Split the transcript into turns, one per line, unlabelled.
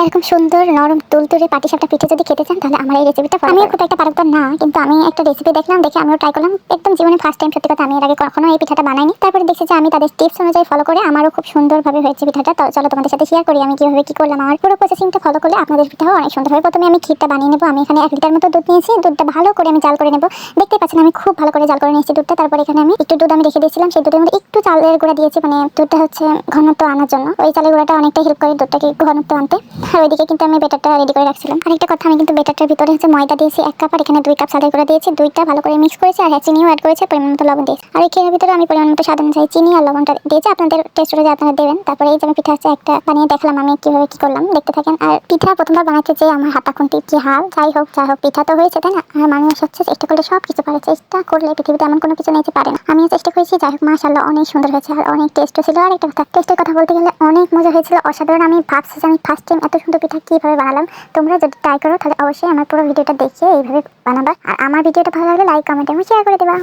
এরকম সুন্দর নরম তুলতুলে পাটিসাপটা পিঠে যদি খেতে চান তাহলে আমার এই রেসিপিটা আমিও খুব একটা পারদর্শী না, কিন্তু আমি একটা রেসিপি দেখলাম, দেখে আমিও ট্রাই করলাম। একদম জীবনে ফার্স্ট টাইম, সত্যি কথা আমি এর আগে কখনো এই পিঠাটা বানাইনি। তারপরে দেখছি যে আমি তাদের টিপস অনুযায়ী ফলো করে আমারও খুব সুন্দরভাবে হয়েছে পিঠাটা। তো চলো তোমাদের সাথে শেয়ার করি আমি কিভাবে কি করলাম। আমার পুরো প্রসেসিংটা ফলো করলে আপনাদের পিঠাও অনেক সুন্দর হবে। প্রথমে আমি ক্ষীরটা বানিয়ে নেবো। আমি এখানে 1 লিটার মতো দুধ নিয়েছি। দুধটা ভালো করে আমি জাল করে নেবো। দেখতে পাচ্ছেন আমি খুব ভালো করে জাল করে নিয়েছি দুধটা। তারপর এখানে আমি একটু দুধ আমি রেখে দিয়েছিলাম, সেই দুধের মধ্যে একটু চালের গুঁড়া দিয়েছি, মানে দুধটা হচ্ছে ঘনত্ব আনার জন্য। ওই চালের গুঁড়াটা অনেকটা হেল্প করে দুধটাকে একটু ঘনত্ব আনতে। আর ওইদিকে কিন্তু আমি বেটারটা রেডি করে রাখছিলাম। আরেকটা কথা, আমি কিন্তু বেটারটার ভিতরে হচ্ছে ময়দা দিয়েছি 1 কাপ, আর এখানে 2 কাপ চালের গুঁড়া দিয়েছি। দুইটা ভালো করে মিক্স করেছি, আর চিনিও অ্যাড করেছি, পরিমাণ মতো লবণ দিয়েছি। আর এই ক্ষীরের ভিতরে আমি পরিমাণ মতো স্বাদ অনুযায়ী চিনি আর লবণটা দিয়েছি, আপনাদের টেস্ট অনুযায়ী আপনারা দেবেন। তারপরে এই যে আমি পিঠা হচ্ছে একটা বানিয়ে দেখলাম আমি কিভাবে কি করলাম, দেখতে থাকেন। আর পিঠা প্রথমবার বানাতে যে আমার হাতা খুন্তি কি হাল, যাই হোক পিঠা তো হয়েছে, তাই না? আর মানুষ হচ্ছে চেষ্টা করলে সব কিছু পারে। চেষ্টা করলে পৃথিবীতে এমন কোনো কিছু নেই যে পারে না। আমিও চেষ্টা করেছি, যাই হোক মাশাআল্লাহ অনেক সুন্দর হয়েছে, আর অনেক টেস্টও ছিল। আর একটা কথা, টেস্টের কথা বলতে গেলে অনেক মজা হয়েছিল, অসাধারণ। আমি ভাবছি যে আমি ফার্স্ট টাইম এত সুন্দর পিঠা কিভাবে বানালাম। তোমরা যদি ট্রাই করো তাহলে অবশ্যই আমার পুরো ভিডিওটা দেখে এইভাবে বানাবা। আর আমার ভিডিওটা ভালো লাগলে লাইক কমেন্ট এবং শেয়ার করে দেবা।